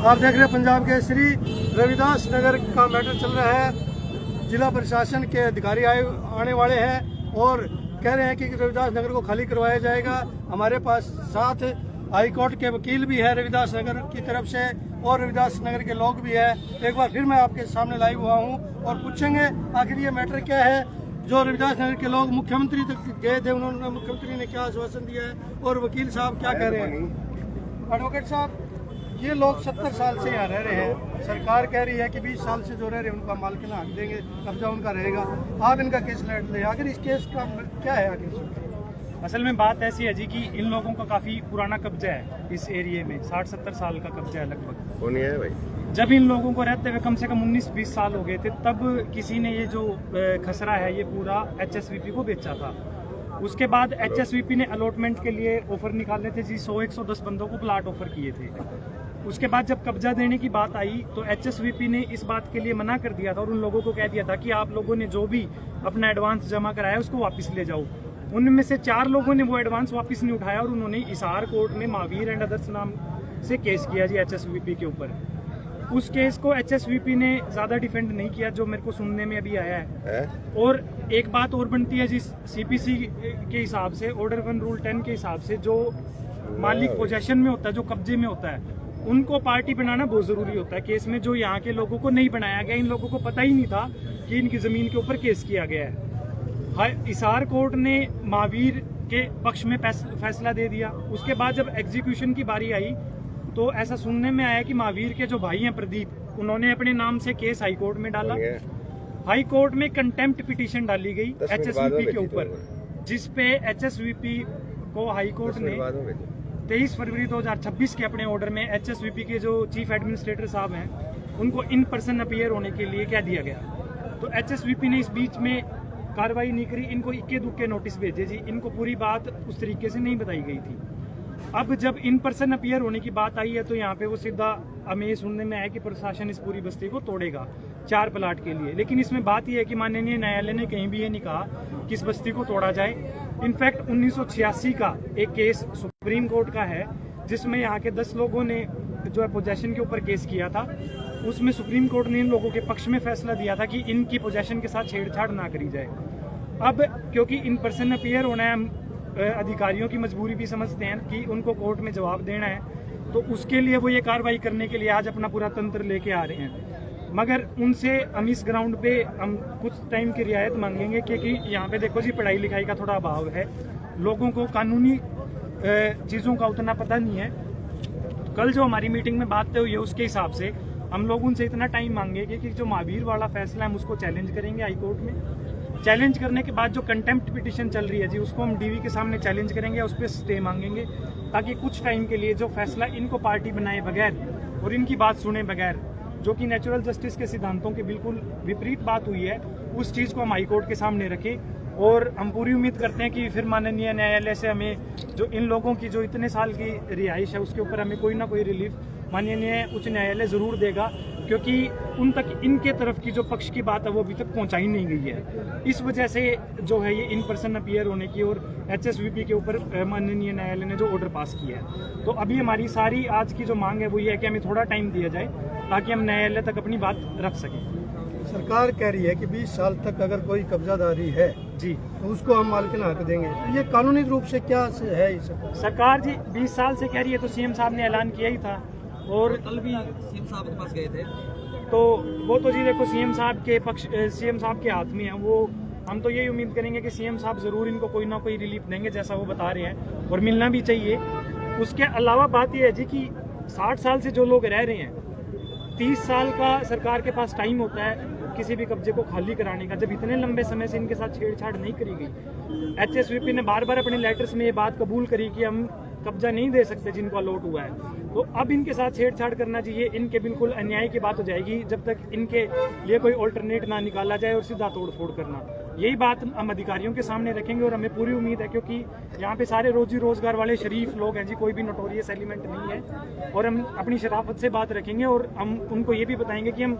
आप देख रहे हैं पंजाब के श्री रविदास नगर का मैटर चल रहा है। जिला प्रशासन के अधिकारी आने वाले हैं और कह रहे हैं कि रविदास नगर को खाली करवाया जाएगा। हमारे पास साथ हाई कोर्ट के वकील भी है रविदास नगर की तरफ से और रविदास नगर के लोग भी है। एक बार फिर मैं आपके सामने लाइव हुआ हूँ और पूछेंगे आखिर ये मैटर क्या है। जो रविदास नगर के लोग मुख्यमंत्री तक गए थे, उन्होंने मुख्यमंत्री ने क्या आश्वासन दिया है और वकील साहब क्या कह रहे हैं। एडवोकेट साहब, ये लोग 70 साल से यहाँ रह रहे हैं। सरकार कह रही है कि 20 साल से जो रह रहे हैं उनका मालिकाना हक देंगे, कब्जा उनका रहेगा। आप इनका केस लड़ रहे हैं, आखिर इस केस का क्या है आखिर? असल में बात ऐसी है जी कि इन लोगों का काफी पुराना कब्जा है इस एरिया में, 60-70 साल का कब्जा है लगभग। कौन है भाई? जब इन लोगों को रहते हुए कम से कम 19-20 साल हो गए थे, तब किसी ने ये जो खसरा है ये पूरा HSVP को बेचा था। उसके बाद HSVP ने अलॉटमेंट के लिए ऑफर निकाले थे जी, 100-110 बंदों को प्लाट ऑफर किए थे। उसके बाद जब कब्जा देने की बात आई तो HSVP ने इस बात के लिए मना कर दिया था और उन लोगों को कह दिया था कि आप लोगों ने जो भी अपना एडवांस जमा कराया उसको वापस ले जाओ। उनमें से 4 लोगों ने वो एडवांस वापस नहीं उठाया और उन्होंने हिसार कोर्ट में महावीर एंड अदर्स नाम से केस किया जी HSVP के ऊपर। उस केस को HSVP ने ज्यादा डिफेंड नहीं किया, जो मेरे को सुनने में अभी आया है। और एक बात और बनती है जी, CPC के हिसाब से, ऑर्डर 1 रूल 10 के हिसाब से, जो मालिक पोजेशन में होता है, जो कब्जे में होता है, उनको पार्टी बनाना बहुत जरूरी होता है केस में। जो यहाँ के लोगों को नहीं बनाया गया, इन लोगों को पता ही नहीं था कि इनकी जमीन के ऊपर केस किया गया है। हिसार कोर्ट ने महावीर के पक्ष में फैसला दे दिया। उसके बाद जब एग्जीक्यूशन की बारी आई तो ऐसा सुनने में आया कि महावीर के जो भाई हैं प्रदीप, उन्होंने अपने नाम से केस हाई कोर्ट में डाला। हाई कोर्ट में कंटेम्प्ट पिटीशन डाली गई HSVP के ऊपर, जिसपे HSVP को हाई कोर्ट ने 23 फरवरी 2026 के अपने ऑर्डर में HSVP के जो चीफ एडमिनिस्ट्रेटर साहब हैं उनको इन पर्सन अपीयर होने के लिए कह दिया गया। तो HSVP ने इस बीच में कार्रवाई नहीं करी, इनको इक्के दुक्के नोटिस भेजे जी। इनको पूरी बात उस तरीके से नहीं बताई गई थी। अब जब इन पर्सन अपीयर होने की बात आई है तो यहाँ पे वो सीधा हमें सुनने में आया कि प्रशासन इस पूरी बस्ती को तोड़ेगा 4 प्लाट के लिए। लेकिन इसमें बात यह है कि माननीय न्यायालय ने कहीं भी ये नहीं कहा कि इस बस्ती को तोड़ा जाए। इनफैक्ट 1986 का एक केस सुप्रीम कोर्ट का है जिसमें यहाँ के 10 लोगों ने जो है पोजेशन के ऊपर केस किया था। उसमें सुप्रीम कोर्ट ने इन लोगों के पक्ष में फैसला दिया था कि इनकी पोजेशन के साथ छेड़छाड़ ना करी जाए। अब क्योंकि इन पर्सन अपीयर होना है, हम अधिकारियों की मजबूरी भी समझते हैं कि उनको कोर्ट में जवाब देना है, तो उसके लिए वो ये कार्रवाई करने के लिए आज अपना पूरा तंत्र लेके आ रहे हैं। मगर उनसे हम इस ग्राउंड पे हम कुछ टाइम की रियायत मांगेंगे क्योंकि यहाँ पे देखो जी, पढ़ाई लिखाई का थोड़ा अभाव है, लोगों को कानूनी चीज़ों का उतना पता नहीं है। कल जो हमारी मीटिंग में बात हुई है उसके हिसाब से हम लोग उनसे इतना टाइम मांगेंगे कि जो महावीर वाला फैसला है हम उसको चैलेंज करेंगे हाई कोर्ट में। चैलेंज करने के बाद जो कंटेम्प्ट पिटीशन चल रही है जी, उसको हम DV के सामने चैलेंज करेंगे, उस पर स्टे मांगेंगे, ताकि कुछ टाइम के लिए जो फैसला इनको पार्टी बनाए बगैर और इनकी बात सुने बगैर, जो कि नेचुरल जस्टिस के सिद्धांतों के बिल्कुल विपरीत बात हुई है, उस चीज़ को हम हाई कोर्ट के सामने रखें। और हम पूरी उम्मीद करते हैं कि फिर माननीय न्यायालय से हमें जो इन लोगों की जो इतने साल की रिहाइश है उसके ऊपर हमें कोई ना कोई रिलीफ माननीय उच्च न्यायालय ज़रूर देगा, क्योंकि उन तक इनके तरफ की जो पक्ष की बात है वो अभी तक पहुंचाई नहीं गई है। इस वजह से जो है ये इन पर्सन अपीयर होने की और HSVP के ऊपर माननीय न्यायालय ने जो ऑर्डर पास किया है। तो अभी हमारी सारी आज की जो मांग है वो ये है कि हमें थोड़ा टाइम दिया जाए ताकि हम न्यायालय तक अपनी बात रख सकें। सरकार कह रही है कि 20 साल तक अगर कोई कब्जादारी है जी तो उसको हम मालिकाना हक देंगे। तो ये कानूनी रूप से क्या है इस सरकार जी 20 साल से कह रही है, तो CM साहब ने ऐलान किया ही था और कल भी CM साहब के पास गए थे। तो वो तो जी देखो CM साहब के पक्ष, CM साहब के हाथ में है वो। हम तो यही उम्मीद करेंगे कि CM साहब जरूर इनको कोई ना कोई रिलीफ देंगे जैसा वो बता रहे हैं, और मिलना भी चाहिए। उसके अलावा बात यह है जी कि 60 साल से जो लोग रह रहे हैं, 30 साल का सरकार के पास टाइम होता है किसी भी कब्जे को खाली कराने का। जब इतने लंबे समय से इनके साथ छेड़छाड़ नहीं करी गई, HSVP ने बार बार अपने लेटर्स में ये बात कबूल करी कि हम कब्जा नहीं दे सकते जिनको अलॉट हुआ है, तो अब इनके साथ छेड़छाड़ करना चाहिए, इनके बिल्कुल अन्याय की बात हो जाएगी जब तक इनके लिए कोई ऑल्टरनेट ना निकाला जाए और सीधा तोड़फोड़ करना। यही बात हम अधिकारियों के सामने रखेंगे और हमें पूरी उम्मीद है, क्योंकि यहाँ पे सारे रोजी रोजगार वाले शरीफ लोग हैं जी, कोई भी नोटोरियस एलिमेंट नहीं है। और हम अपनी शराफत से बात रखेंगे और हम उनको ये भी बताएंगे कि हम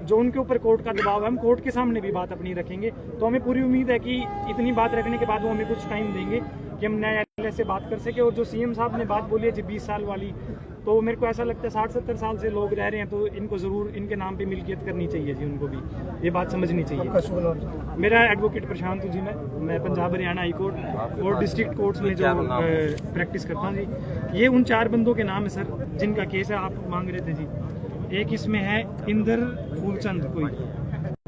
जो उनके ऊपर कोर्ट का दबाव है, हम कोर्ट के सामने भी बात अपनी रखेंगे। तो हमें पूरी उम्मीद है कि इतनी बात रखने के बाद वो हमें कुछ टाइम देंगे कि हम न्यायालय से बात कर सके। और जो सीएम साहब ने बात बोली है जी 20 साल वाली, तो मेरे को ऐसा लगता है 60-70 साल से लोग रह रहे हैं, तो इनको ज़रूर इनके नाम पे मिल्कियत करनी चाहिए जी, उनको भी ये बात समझनी चाहिए। मेरा एडवोकेट प्रशांत जी, मैं पंजाब हरियाणा हाई कोर्ट और डिस्ट्रिक्ट कोर्ट्स में जो प्रैक्टिस करता हूँ जी। ये उन 4 बंदों के नाम है सर जिनका केस है, आप मांग रहे थे जी। एक इसमें है इंदर फूलचंद कोई,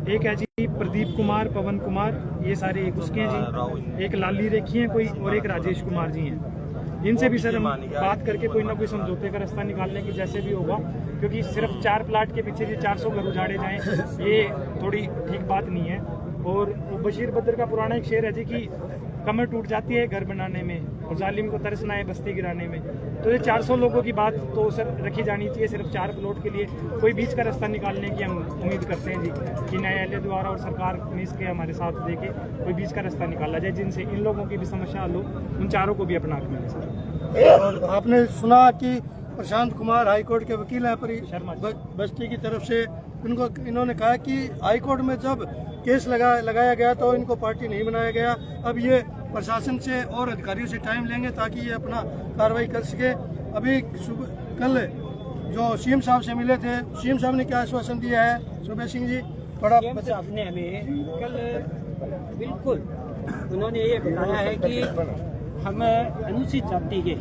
एक है जी प्रदीप कुमार, पवन कुमार, ये सारे एक उसके हैं जी। एक लाली रेखी है कोई, और एक राजेश कुमार जी हैं। इनसे भी सर हम बात करके कोई ना कोई समझौते का रास्ता निकालने की जैसे भी होगा, क्योंकि सिर्फ 4 प्लाट के पीछे ये 400 घर उजाड़े जाएं, ये थोड़ी ठीक बात नहीं है। और बशीर बद्र का पुराना एक शेर है जी कि कमर टूट जाती है घर बनाने में और जालिम को तरस ना है बस्ती गिराने में। तो ये 400 लोगों की बात तो सर रखी जानी चाहिए, सिर्फ 4 प्लॉट के लिए कोई बीच का रास्ता निकालने की हम उम्मीद करते हैं जी कि न्यायालय द्वारा और सरकार में इसके हमारे साथ देके कोई बीच का रास्ता निकाला जाए, जिनसे इन लोगों की भी समस्या हल हो, उन 4 को भी अपना हक मिले सर। और आपने सुना कि प्रशांत कुमार हाईकोर्ट के वकील हैं शर्मा बस्ती की तरफ से, इन्होंने कहा कि हाईकोर्ट में जब केस लगाया गया तो इनको पार्टी नहीं बनाया गया। अब ये प्रशासन से और अधिकारियों से टाइम लेंगे ताकि ये अपना कार्रवाई कर सके। अभी कल जो सीएम साहब से मिले थे, सीएम साहब ने क्या आश्वासन दिया है सुबह सिंह जी, थोड़ा सीएम साहब ने हमें कल बिल्कुल उन्होंने ये बताया है कि हम अनुसूचित जाति के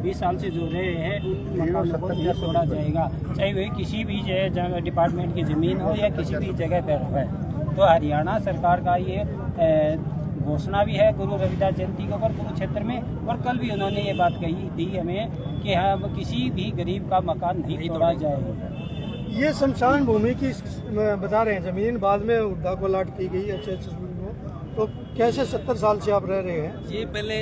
20 साल से जो रहे हैं उन मकानों को नहीं छोड़ा जाएगा, चाहे वह किसी भी जगह डिपार्टमेंट की ज़मीन हो या किसी भी जगह पर है। तो हरियाणा सरकार का ये घोषणा भी है गुरु रविदास जयंती के ऊपर कुरुक्षेत्र में, और कल भी उन्होंने ये बात कही थी हमें कि हम किसी भी गरीब का मकान नहीं तोड़ा जाएगा। ये शमशान भूमि की बता रहे हैं जमीन, बाद में उद्धा को लाट की गई अच्छे तो कैसे 70 साल से आप रह रहे हैं? ये पहले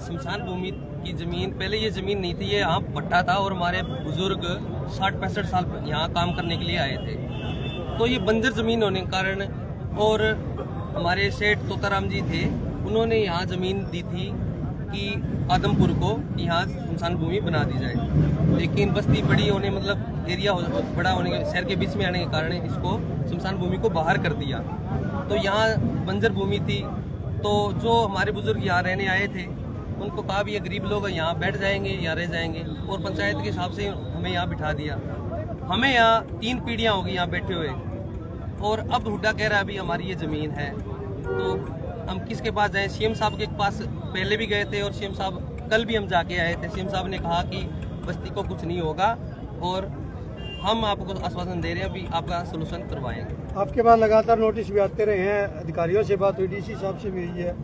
शमशान भूमि की जमीन, पहले ये जमीन नहीं थी, ये यहाँ पट्टा था और हमारे बुजुर्ग 60-65 साल यहाँ काम करने के लिए आए थे। तो ये बंजर जमीन होने के कारण, और हमारे सेठ तोताराम जी थे, उन्होंने यहाँ जमीन दी थी कि आदमपुर को यहाँ शमशान भूमि बना दी जाए। लेकिन बस्ती बड़ी होने, मतलब एरिया बड़ा होने के, शहर के बीच में आने के कारण इसको शमशान भूमि को बाहर कर दिया। तो यहाँ बंजर भूमि थी, तो जो हमारे बुजुर्ग यहाँ रहने आए थे उनको कहा भी ये गरीब लोग यहाँ बैठ जाएंगे, यहाँ रह जाएंगे, और पंचायत के हिसाब से हमें यहाँ बिठा दिया। हमें यहाँ 3 पीढ़ियाँ होगी यहाँ बैठे हुए, और अब हुड्डा कह रहा है अभी हमारी ये ज़मीन है, तो हम किसके पास जाएं? सीएम साहब के पास पहले भी गए थे, और सीएम साहब कल भी हम जाके आए थे। सीएम साहब ने कहा कि बस्ती को कुछ नहीं होगा, और हम आपको आश्वासन दे रहे हैं अभी आपका सोल्यूशन करवाएंगे। आपके पास लगातार नोटिस भी आते रहे हैं, अधिकारियों से बात हुई, डीसी साहब से भी हुई है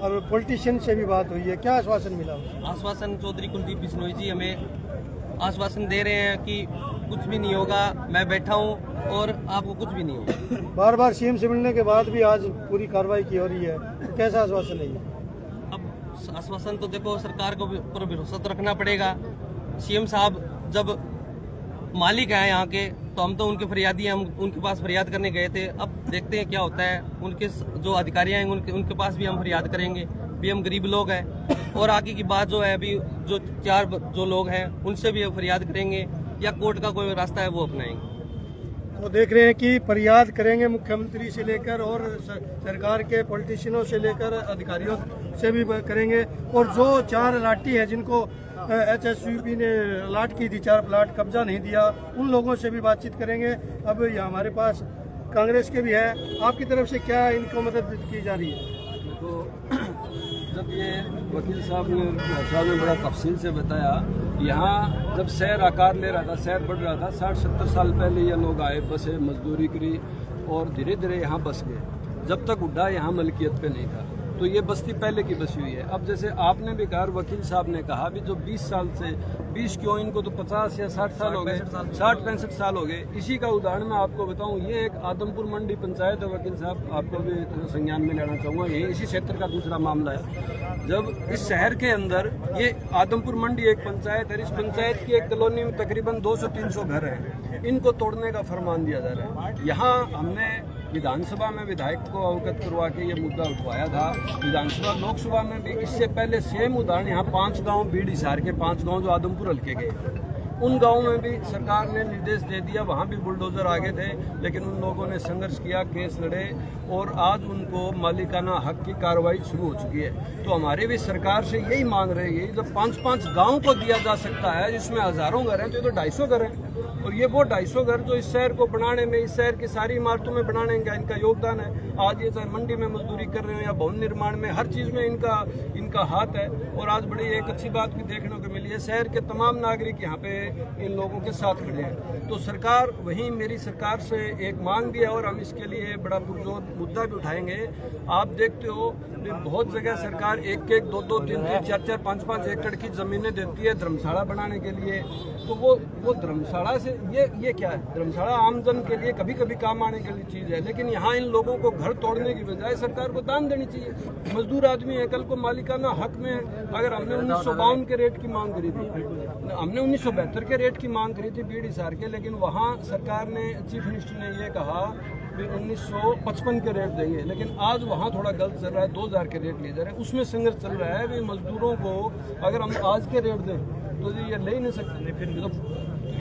और पॉलिटिशियन से भी बात हुई है, क्या आश्वासन मिला? आश्वासन चौधरी कुलदीप बिश्नोई जी हमें आश्वासन दे रहे हैं कि कुछ भी नहीं होगा, मैं बैठा हूँ और आपको कुछ भी नहीं होगा। बार बार सीएम से मिलने के बाद भी आज पूरी कार्रवाई की हो रही है, तो कैसा आश्वासन है ये? अब आश्वासन तो देखो सरकार को पर भरोसा तो रखना पड़ेगा। सीएम साहब जब मालिक हैं यहाँ के, तो हम तो उनके फरियादी हैं, हम उनके पास फरियाद करने गए थे। अब देखते हैं क्या होता है, उनके जो अधिकारी हैं उनके पास भी हम फरियाद करेंगे, भी हम गरीब लोग हैं। और आगे की बात जो है, अभी जो 4 जो लोग हैं उनसे भी फरियाद करेंगे, या कोर्ट का कोई रास्ता है वो अपनाएंगे। तो देख रहे हैं कि फरियाद करेंगे मुख्यमंत्री से लेकर और सरकार के पॉलिटिशियनों से लेकर अधिकारियों से भी करेंगे। और जो 4 लाठी हैं जिनको HSVP ने अलाट की थी, 4 प्लाट कब्जा नहीं दिया, उन लोगों से भी बातचीत करेंगे। अब ये हमारे पास कांग्रेस के भी है, आपकी तरफ से क्या इनको मदद की जा रही है? तो जब ये वकील साहब ने बड़ा तफसील से बताया, यहाँ जब शहर आकार ले रहा था, शहर बढ़ रहा था, 60-70 साल पहले ये लोग आए, बसे, मजदूरी करी और धीरे धीरे यहाँ बस गए। जब तक हुड्डा यहाँ मलकियत पे नहीं था, तो ये बस्ती पहले की बसी हुई है। अब जैसे आपने भी कहा, वकील साहब ने कहा भी जो 20 साल से 20 क्यों, इनको तो 50 या 60 साल हो गए, 60-65 साल हो गए। इसी का उदाहरण मैं आपको बताऊं, ये एक आदमपुर मंडी पंचायत है। वकील साहब आपको भी संज्ञान में लेना चाहूँगा, ये इसी क्षेत्र का दूसरा मामला है। जब इस शहर के अंदर ये आदमपुर मंडी एक पंचायत है, इस पंचायत की एक कॉलोनी में तकरीबन 200-300 घर हैं, इनको तोड़ने का फरमान दिया जा रहा है। यहाँ हमने विधानसभा में विधायक को अवगत करवा के ये मुद्दा उठवाया था, विधानसभा लोकसभा में भी। इससे पहले सेम उदाहरण यहाँ 5 गांव, बीड़ हिसार के 5 गांव जो आदमपुर हल्के गए, उन गांवों में भी सरकार ने निर्देश दे दिया, वहां भी बुलडोजर आगे थे, लेकिन उन लोगों ने संघर्ष किया, केस लड़े और आज उनको मालिकाना हक की कार्रवाई शुरू हो चुकी है। तो हमारी भी सरकार से यही मांग रहेगी, जब 5-5 गाँव को दिया जा सकता है जिसमें हजारों घर हैं, तो ये तो 250 घर हैं, और ये वो 250 घर जो इस शहर को बनाने में, इस शहर की सारी इमारतों में बनाने का इनका योगदान है। आज ये चाहे मंडी में मजदूरी कर रहे हो या भवन निर्माण में, हर चीज़ में इनका हाथ है। और आज बड़ी एक अच्छी बात भी देखने को मिली है, शहर के तमाम नागरिक यहाँ पे इन लोगों के साथ खड़े हैं। तो सरकार, वहीं मेरी सरकार से एक मांग भी है और हम इसके लिए बड़ा पुरजोर मुद्दा भी उठाएंगे। आप देखते हो कि बहुत जगह सरकार 1-1, 2-2, 3-3, 4-4, 5-5 एकड़ की जमीनें देती है धर्मशाला बनाने के लिए। तो वो धर्मशाला से ये क्या है? धर्मशाला आमजन के लिए कभी कभी काम आने के लिए चीज़ है, लेकिन यहाँ इन लोगों को घर तोड़ने की बजाय सरकार को दान देनी चाहिए। मजदूर आदमी है, कल को मालिकाना हक में, अगर हमने 1952 के रेट की मांग करी थी, हमने 1972 के रेट की मांग करी थी बीड़ हिसार के, लेकिन वहाँ सरकार ने, चीफ मिनिस्टर ने ये कहा कि 1955 के रेट देंगे, लेकिन आज वहाँ थोड़ा गलत चल रहा है, 2000 के रेट लिए जा रहे हैं। उसमें संघर्ष चल रहा है कि मजदूरों को अगर हम आज के रेट दें तो ये ले ही नहीं सकते। फिर तो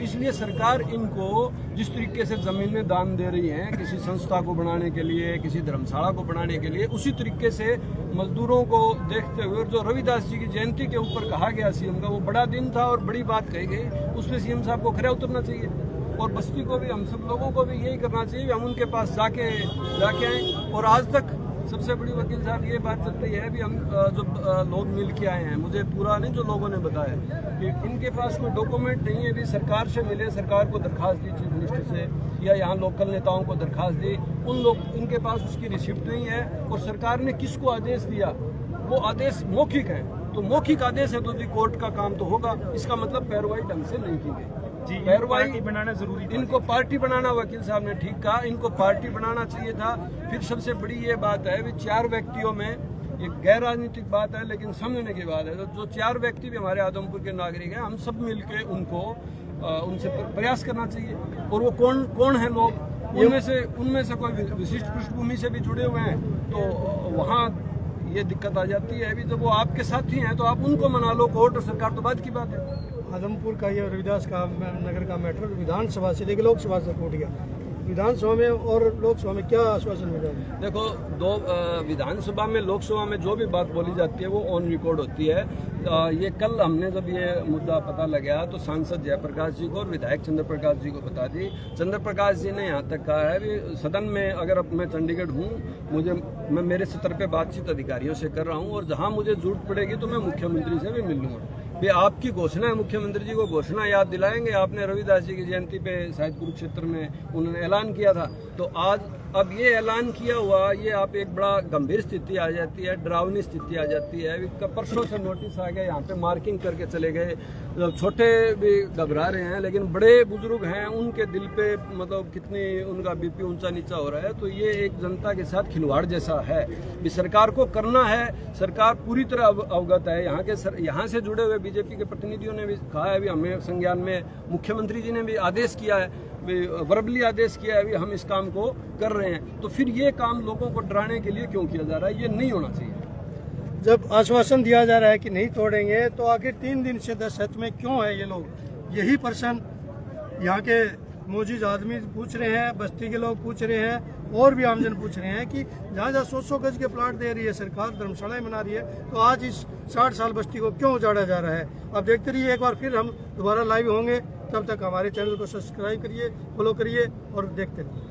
इसलिए सरकार इनको जिस तरीके से ज़मीनें दान दे रही हैं किसी संस्था को बनाने के लिए, किसी धर्मशाला को बनाने के लिए, उसी तरीके से मजदूरों को देखते हुए, जो रविदास जी की जयंती के ऊपर कहा गया सीएम का, वो बड़ा दिन था और बड़ी बात कही गई, उसमें सीएम साहब को खरा उतरना चाहिए। और बस्ती को भी, हम सब लोगों को भी यही करना चाहिए कि हम उनके पास जाके आएँ। और आज तक सबसे बड़ी वकील साहब ये बात चल रही है भी हम जो लोग मिल के आए हैं, मुझे पूरा नहीं जो लोगों ने बताया कि इनके पास कोई डॉक्यूमेंट नहीं है, भी सरकार से मिले, सरकार को दरखास्त दी चीफ मिनिस्टर से या यहाँ लोकल नेताओं को दरखास्त दी, इनके पास उसकी रिसिप्ट नहीं है। और सरकार ने किसको आदेश दिया, वो आदेश मौखिक है, तो मौखिक आदेश है तो कोर्ट का काम तो होगा। इसका मतलब पैरवाई ढंग से नहीं की गई। जी, पैरवाई बनाना जरूरी था। इनको पार्टी बनाना, वकील साहब ने ठीक कहा, इनको पार्टी बनाना चाहिए था। फिर सबसे बड़ी ये बात है कि 4 व्यक्तियों में, ये गैर राजनीतिक बात है लेकिन समझने की बात है, तो जो 4 व्यक्ति भी हमारे आदमपुर के नागरिक हैं, हम सब मिलके उनसे प्रयास करना चाहिए। और वो कौन है लोग, उनमें से कोई विशिष्ट पृष्ठभूमि से भी जुड़े हुए हैं, तो वहाँ ये दिक्कत आ जाती है। अभी जब वो आपके साथी हैं तो आप उनको मना लो, कोर्ट और सरकार तो बात की बात है। आदमपुर का ये रविदास का नगर का मैटर विधानसभा से लेकर लोकसभा तक उठ गया, विधानसभा में और लोकसभा में क्या आश्वासन मिला? देखो, विधानसभा में, लोकसभा में जो भी बात बोली जाती है वो ऑन रिकॉर्ड होती है। ये कल हमने जब ये मुद्दा पता लगा तो सांसद जयप्रकाश जी को और विधायक चंद्र प्रकाश जी को बता दी। चंद्र प्रकाश जी ने यहाँ तक कहा है कि सदन में, अगर अब मैं चंडीगढ़ हूँ, मैं मेरे स्तर पे बातचीत अधिकारियों से कर रहा हूँ, और जहाँ मुझे जरूरत पड़ेगी तो मैं मुख्यमंत्री से भी मिल लूँगा। ये आपकी घोषणा है, मुख्यमंत्री जी को घोषणा याद दिलाएंगे। आपने रविदास जी की जयंती पे शायद कुरुक्षेत्र में उन्होंने ऐलान किया था, तो आज अब ये ऐलान किया हुआ, ये आप एक बड़ा गंभीर स्थिति आ जाती है, डरावनी स्थिति आ जाती है। परसों से नोटिस आ गया, यहाँ पे मार्किंग करके चले गए। छोटे भी घबरा रहे हैं, लेकिन बड़े बुजुर्ग हैं, उनके दिल पे मतलब कितनी उनका बीपी ऊंचा नीचा हो रहा है। तो ये एक जनता के साथ खिलवाड़ जैसा है, भी सरकार को करना है। सरकार पूरी तरह अवगत है। यहाँ से जुड़े हुए बीजेपी के प्रतिनिधियों ने भी कहा है, भी हमें संज्ञान में, मुख्यमंत्री जी ने भी आदेश किया है, वर्बली आदेश किया है, भी हम इस काम को कर रहे हैं। तो फिर ये काम लोगों को डराने के लिए क्यों किया जा रहा है? ये नहीं होना चाहिए। जब आश्वासन दिया जा रहा है कि नहीं तोड़ेंगे, तो आखिर 3 दिन से दहशत में क्यों है ये लोग? यही प्रश्न यहाँ के मौजूद आदमी पूछ रहे हैं, बस्ती के लोग पूछ रहे हैं, और भी आमजन पूछ रहे हैं कि जहाँ 100-100 गज के प्लाट दे रही है सरकार, धर्मशालाएं बना रही है, तो आज इस 60 साल बस्ती को क्यों उजाड़ा जा रहा है? अब देखते रहिए, एक बार फिर हम दोबारा लाइव होंगे। तब तक हमारे चैनल को सब्सक्राइब करिए, फॉलो करिए और देखते रहिए।